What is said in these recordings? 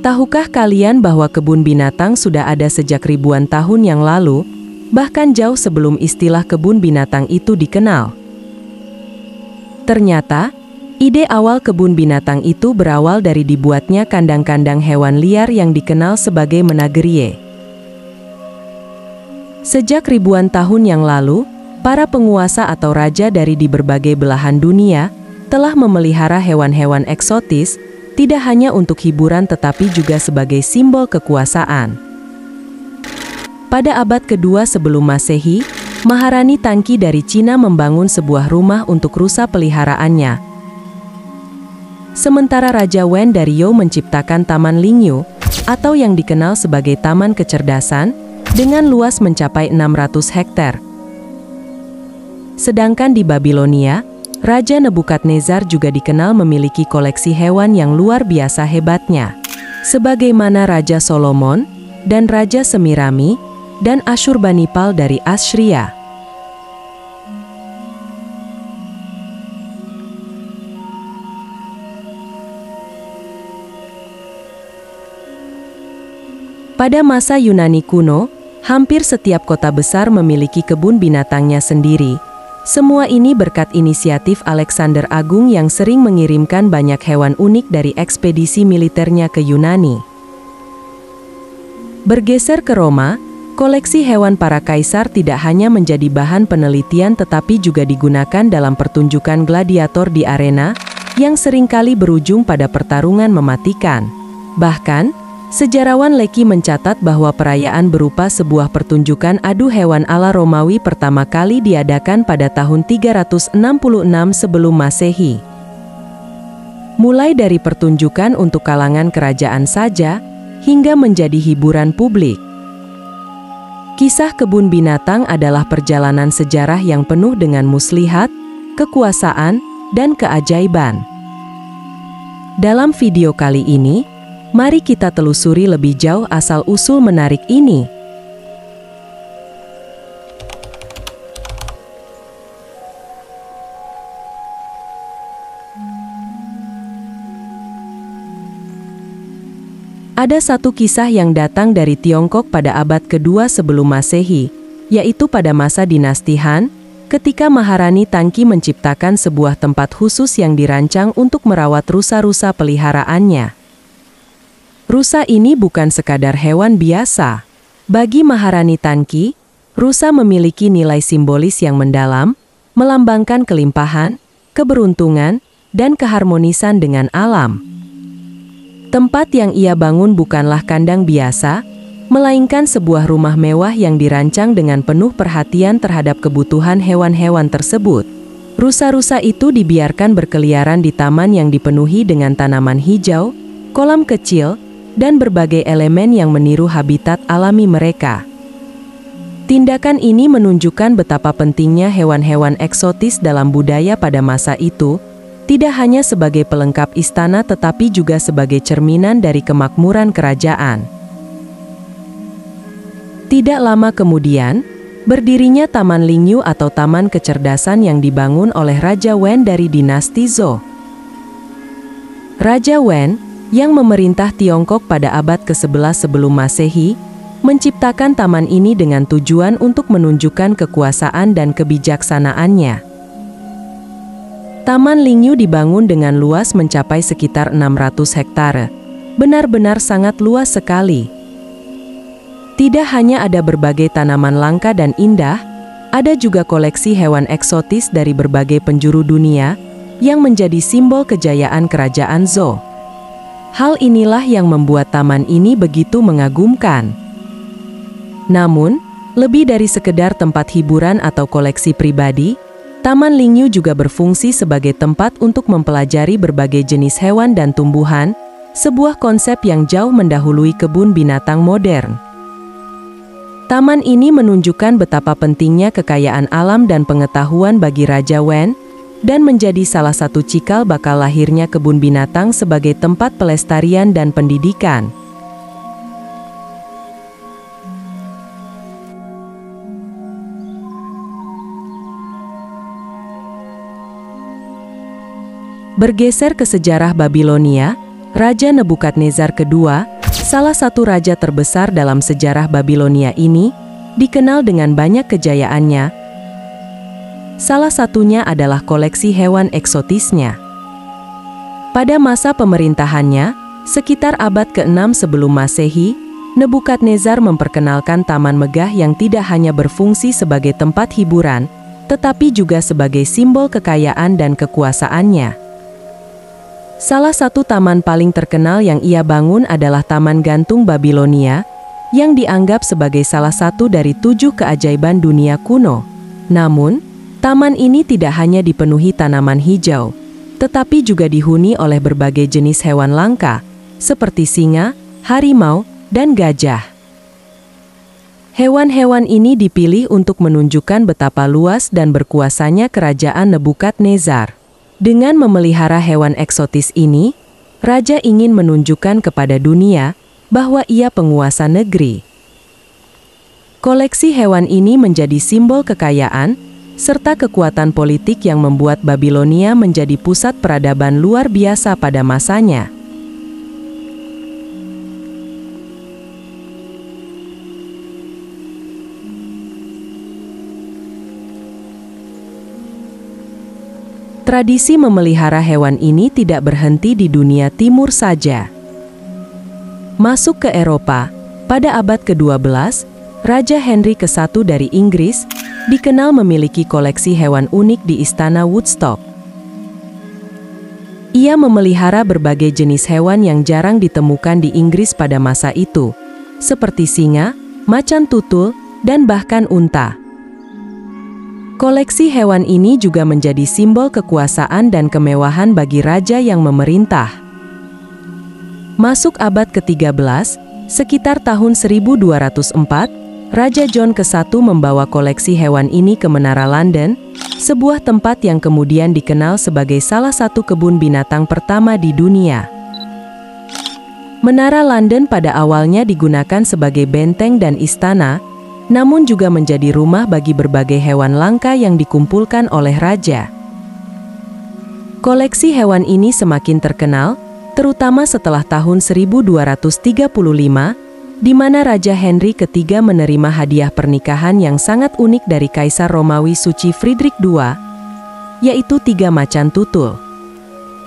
Tahukah kalian bahwa kebun binatang sudah ada sejak ribuan tahun yang lalu, bahkan jauh sebelum istilah kebun binatang itu dikenal? Ternyata, ide awal kebun binatang itu berawal dari dibuatnya kandang-kandang hewan liar yang dikenal sebagai menagerie. Sejak ribuan tahun yang lalu, para penguasa atau raja dari di berbagai belahan dunia telah memelihara hewan-hewan eksotis, tidak hanya untuk hiburan tetapi juga sebagai simbol kekuasaan. Pada abad kedua sebelum Masehi, Maharani Tangki dari Cina membangun sebuah rumah untuk rusa peliharaannya. Sementara Raja Wen dari You menciptakan Taman Lingyu, atau yang dikenal sebagai Taman Kecerdasan, dengan luas mencapai 600 hektar. Sedangkan di Babilonia, Raja Nebukadnezar juga dikenal memiliki koleksi hewan yang luar biasa hebatnya, sebagaimana Raja Solomon, dan Raja Semirami, dan Asyurbanipal dari Assyria. Pada masa Yunani kuno, hampir setiap kota besar memiliki kebun binatangnya sendiri. Semua ini berkat inisiatif Alexander Agung yang sering mengirimkan banyak hewan unik dari ekspedisi militernya ke Yunani. Bergeser ke Roma, koleksi hewan para kaisar tidak hanya menjadi bahan penelitian tetapi juga digunakan dalam pertunjukan gladiator di arena, yang seringkali berujung pada pertarungan mematikan. Bahkan, sejarawan Lecky mencatat bahwa perayaan berupa sebuah pertunjukan adu hewan ala Romawi pertama kali diadakan pada tahun 366 sebelum Masehi. Mulai dari pertunjukan untuk kalangan kerajaan saja, hingga menjadi hiburan publik. Kisah kebun binatang adalah perjalanan sejarah yang penuh dengan muslihat, kekuasaan, dan keajaiban. Dalam video kali ini, mari kita telusuri lebih jauh asal-usul menarik ini. Ada satu kisah yang datang dari Tiongkok pada abad kedua sebelum Masehi, yaitu pada masa dinasti Han, ketika Maharani Tangki menciptakan sebuah tempat khusus yang dirancang untuk merawat rusa-rusa peliharaannya. Rusa ini bukan sekadar hewan biasa. Bagi Maharani Tangki, rusa memiliki nilai simbolis yang mendalam, melambangkan kelimpahan, keberuntungan, dan keharmonisan dengan alam. Tempat yang ia bangun bukanlah kandang biasa, melainkan sebuah rumah mewah yang dirancang dengan penuh perhatian terhadap kebutuhan hewan-hewan tersebut. Rusa-rusa itu dibiarkan berkeliaran di taman yang dipenuhi dengan tanaman hijau, kolam kecil, dan berbagai elemen yang meniru habitat alami mereka. Tindakan ini menunjukkan betapa pentingnya hewan-hewan eksotis dalam budaya pada masa itu, tidak hanya sebagai pelengkap istana tetapi juga sebagai cerminan dari kemakmuran kerajaan. Tidak lama kemudian, berdirinya Taman Lingyu atau Taman Kecerdasan yang dibangun oleh Raja Wen dari dinasti Zhou. Raja Wen, yang memerintah Tiongkok pada abad ke-11 sebelum Masehi, menciptakan taman ini dengan tujuan untuk menunjukkan kekuasaan dan kebijaksanaannya. Taman Lingyu dibangun dengan luas mencapai sekitar 600 hektare. Benar-benar sangat luas sekali. Tidak hanya ada berbagai tanaman langka dan indah, ada juga koleksi hewan eksotis dari berbagai penjuru dunia, yang menjadi simbol kejayaan kerajaan Zhou. Hal inilah yang membuat taman ini begitu mengagumkan. Namun, lebih dari sekedar tempat hiburan atau koleksi pribadi, Taman Lingyu juga berfungsi sebagai tempat untuk mempelajari berbagai jenis hewan dan tumbuhan, sebuah konsep yang jauh mendahului kebun binatang modern. Taman ini menunjukkan betapa pentingnya kekayaan alam dan pengetahuan bagi Raja Wen, dan menjadi salah satu cikal bakal lahirnya kebun binatang sebagai tempat pelestarian dan pendidikan. Bergeser ke sejarah Babilonia, Raja Nebukadnezar kedua, salah satu raja terbesar dalam sejarah Babilonia ini, dikenal dengan banyak kejayaannya. Salah satunya adalah koleksi hewan eksotisnya. Pada masa pemerintahannya, sekitar abad ke-6 sebelum Masehi, Nebukadnezar memperkenalkan taman megah yang tidak hanya berfungsi sebagai tempat hiburan, tetapi juga sebagai simbol kekayaan dan kekuasaannya. Salah satu taman paling terkenal yang ia bangun adalah Taman Gantung Babilonia, yang dianggap sebagai salah satu dari 7 keajaiban dunia kuno. Namun, taman ini tidak hanya dipenuhi tanaman hijau, tetapi juga dihuni oleh berbagai jenis hewan langka, seperti singa, harimau, dan gajah. Hewan-hewan ini dipilih untuk menunjukkan betapa luas dan berkuasanya kerajaan Nebukadnezar. Dengan memelihara hewan eksotis ini, raja ingin menunjukkan kepada dunia bahwa ia penguasa negeri. Koleksi hewan ini menjadi simbol kekayaan serta kekuatan politik yang membuat Babilonia menjadi pusat peradaban luar biasa pada masanya. Tradisi memelihara hewan ini tidak berhenti di dunia timur saja. Masuk ke Eropa, pada abad ke-12, Raja Henry ke-1 dari Inggris dikenal memiliki koleksi hewan unik di Istana Woodstock. Ia memelihara berbagai jenis hewan yang jarang ditemukan di Inggris pada masa itu, seperti singa, macan tutul, dan bahkan unta. Koleksi hewan ini juga menjadi simbol kekuasaan dan kemewahan bagi raja yang memerintah. Masuk abad ke-13, sekitar tahun 1204, Raja John ke-1 membawa koleksi hewan ini ke Menara London, sebuah tempat yang kemudian dikenal sebagai salah satu kebun binatang pertama di dunia. Menara London pada awalnya digunakan sebagai benteng dan istana, namun juga menjadi rumah bagi berbagai hewan langka yang dikumpulkan oleh raja. Koleksi hewan ini semakin terkenal, terutama setelah tahun 1235, di mana Raja Henry III menerima hadiah pernikahan yang sangat unik dari Kaisar Romawi Suci Friedrich II, yaitu 3 macan tutul.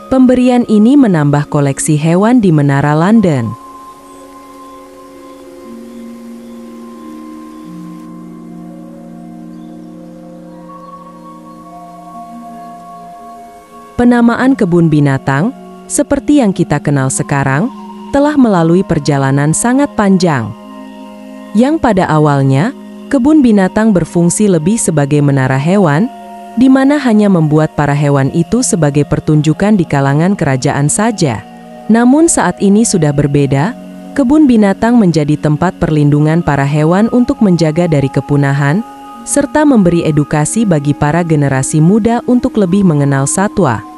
Pemberian ini menambah koleksi hewan di Menara London. Penamaan kebun binatang, seperti yang kita kenal sekarang, telah melalui perjalanan sangat panjang. Yang pada awalnya, kebun binatang berfungsi lebih sebagai menara hewan, di mana hanya membuat para hewan itu sebagai pertunjukan di kalangan kerajaan saja. Namun saat ini sudah berbeda, kebun binatang menjadi tempat perlindungan para hewan untuk menjaga dari kepunahan, serta memberi edukasi bagi para generasi muda untuk lebih mengenal satwa.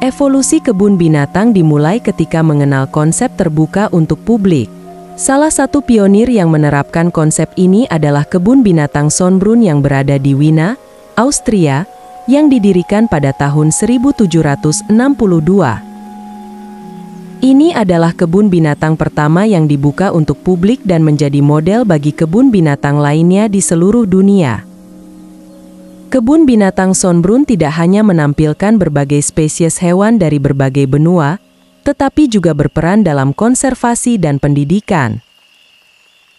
Evolusi kebun binatang dimulai ketika mengenal konsep terbuka untuk publik. Salah satu pionir yang menerapkan konsep ini adalah kebun binatang Schönbrunn yang berada di Wina, Austria, yang didirikan pada tahun 1762. Ini adalah kebun binatang pertama yang dibuka untuk publik dan menjadi model bagi kebun binatang lainnya di seluruh dunia. Kebun binatang Schönbrunn tidak hanya menampilkan berbagai spesies hewan dari berbagai benua, tetapi juga berperan dalam konservasi dan pendidikan.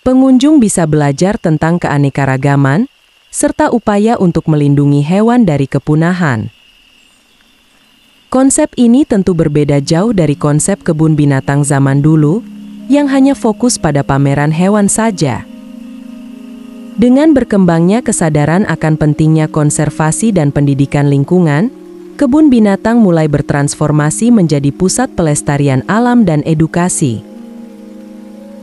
Pengunjung bisa belajar tentang keanekaragaman, serta upaya untuk melindungi hewan dari kepunahan. Konsep ini tentu berbeda jauh dari konsep kebun binatang zaman dulu, yang hanya fokus pada pameran hewan saja. Dengan berkembangnya kesadaran akan pentingnya konservasi dan pendidikan lingkungan, kebun binatang mulai bertransformasi menjadi pusat pelestarian alam dan edukasi.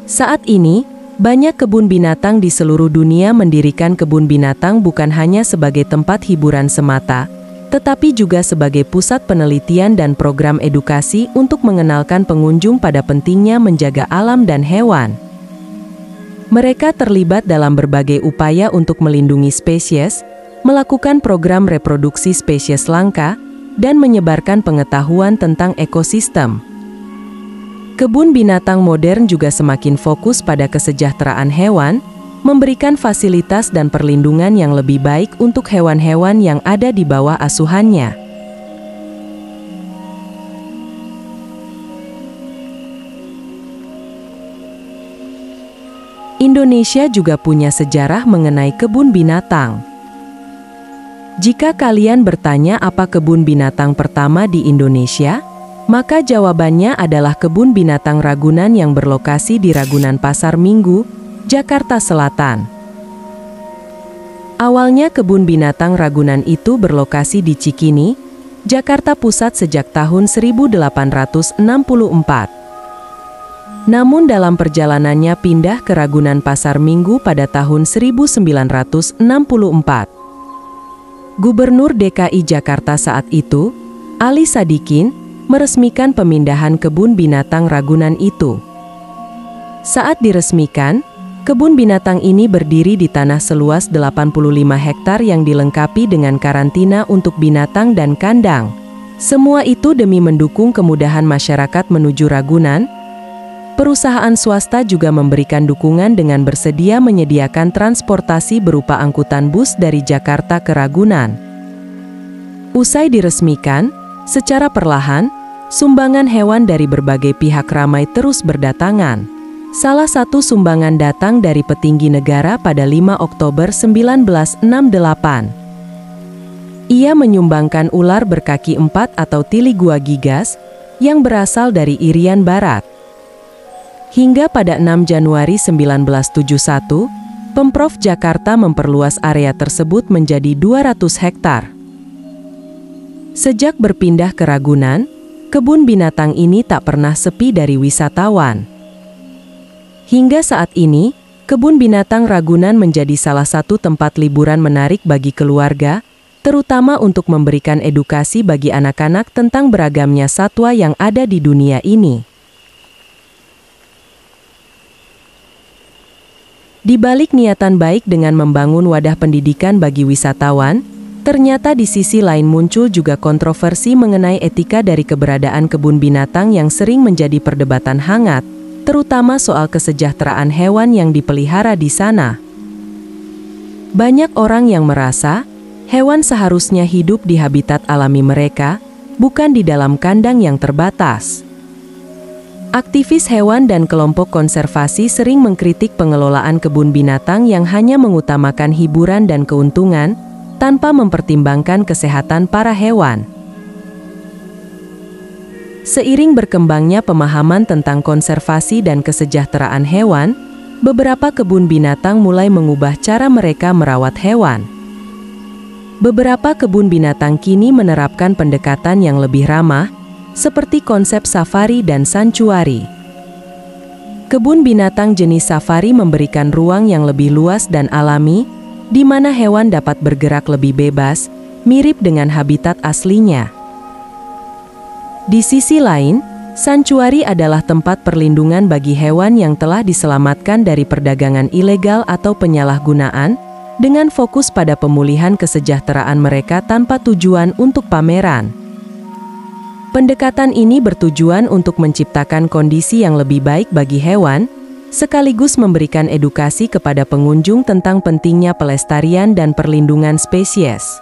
Saat ini, banyak kebun binatang di seluruh dunia mendirikan kebun binatang bukan hanya sebagai tempat hiburan semata, tetapi juga sebagai pusat penelitian dan program edukasi untuk mengenalkan pengunjung pada pentingnya menjaga alam dan hewan. Mereka terlibat dalam berbagai upaya untuk melindungi spesies, melakukan program reproduksi spesies langka, dan menyebarkan pengetahuan tentang ekosistem. Kebun binatang modern juga semakin fokus pada kesejahteraan hewan, memberikan fasilitas dan perlindungan yang lebih baik untuk hewan-hewan yang ada di bawah asuhannya. Indonesia juga punya sejarah mengenai kebun binatang. Jika kalian bertanya apa kebun binatang pertama di Indonesia, maka jawabannya adalah Kebun Binatang Ragunan yang berlokasi di Ragunan Pasar Minggu, Jakarta Selatan. Awalnya Kebun Binatang Ragunan itu berlokasi di Cikini, Jakarta Pusat sejak tahun 1864. Namun dalam perjalanannya pindah ke Ragunan Pasar Minggu pada tahun 1964. Gubernur DKI Jakarta saat itu, Ali Sadikin, meresmikan pemindahan Kebun Binatang Ragunan itu. Saat diresmikan, kebun binatang ini berdiri di tanah seluas 85 hektar yang dilengkapi dengan karantina untuk binatang dan kandang. Semua itu demi mendukung kemudahan masyarakat menuju Ragunan. Perusahaan swasta juga memberikan dukungan dengan bersedia menyediakan transportasi berupa angkutan bus dari Jakarta ke Ragunan. Usai diresmikan, secara perlahan, sumbangan hewan dari berbagai pihak ramai terus berdatangan. Salah satu sumbangan datang dari petinggi negara pada 5 Oktober 1968. Ia menyumbangkan ular berkaki 4 atau Tiligua gigas, yang berasal dari Irian Barat. Hingga pada 6 Januari 1971, Pemprov Jakarta memperluas area tersebut menjadi 200 hektar. Sejak berpindah ke Ragunan, kebun binatang ini tak pernah sepi dari wisatawan. Hingga saat ini, Kebun Binatang Ragunan menjadi salah satu tempat liburan menarik bagi keluarga, terutama untuk memberikan edukasi bagi anak-anak tentang beragamnya satwa yang ada di dunia ini. Di balik niatan baik dengan membangun wadah pendidikan bagi wisatawan, ternyata di sisi lain muncul juga kontroversi mengenai etika dari keberadaan kebun binatang yang sering menjadi perdebatan hangat, terutama soal kesejahteraan hewan yang dipelihara di sana. Banyak orang yang merasa, hewan seharusnya hidup di habitat alami mereka, bukan di dalam kandang yang terbatas. Aktivis hewan dan kelompok konservasi sering mengkritik pengelolaan kebun binatang yang hanya mengutamakan hiburan dan keuntungan, tanpa mempertimbangkan kesehatan para hewan. Seiring berkembangnya pemahaman tentang konservasi dan kesejahteraan hewan, beberapa kebun binatang mulai mengubah cara mereka merawat hewan. Beberapa kebun binatang kini menerapkan pendekatan yang lebih ramah, seperti konsep safari dan santuari. Kebun binatang jenis safari memberikan ruang yang lebih luas dan alami, di mana hewan dapat bergerak lebih bebas, mirip dengan habitat aslinya. Di sisi lain, santuari adalah tempat perlindungan bagi hewan yang telah diselamatkan dari perdagangan ilegal atau penyalahgunaan, dengan fokus pada pemulihan kesejahteraan mereka tanpa tujuan untuk pameran. Pendekatan ini bertujuan untuk menciptakan kondisi yang lebih baik bagi hewan, sekaligus memberikan edukasi kepada pengunjung tentang pentingnya pelestarian dan perlindungan spesies.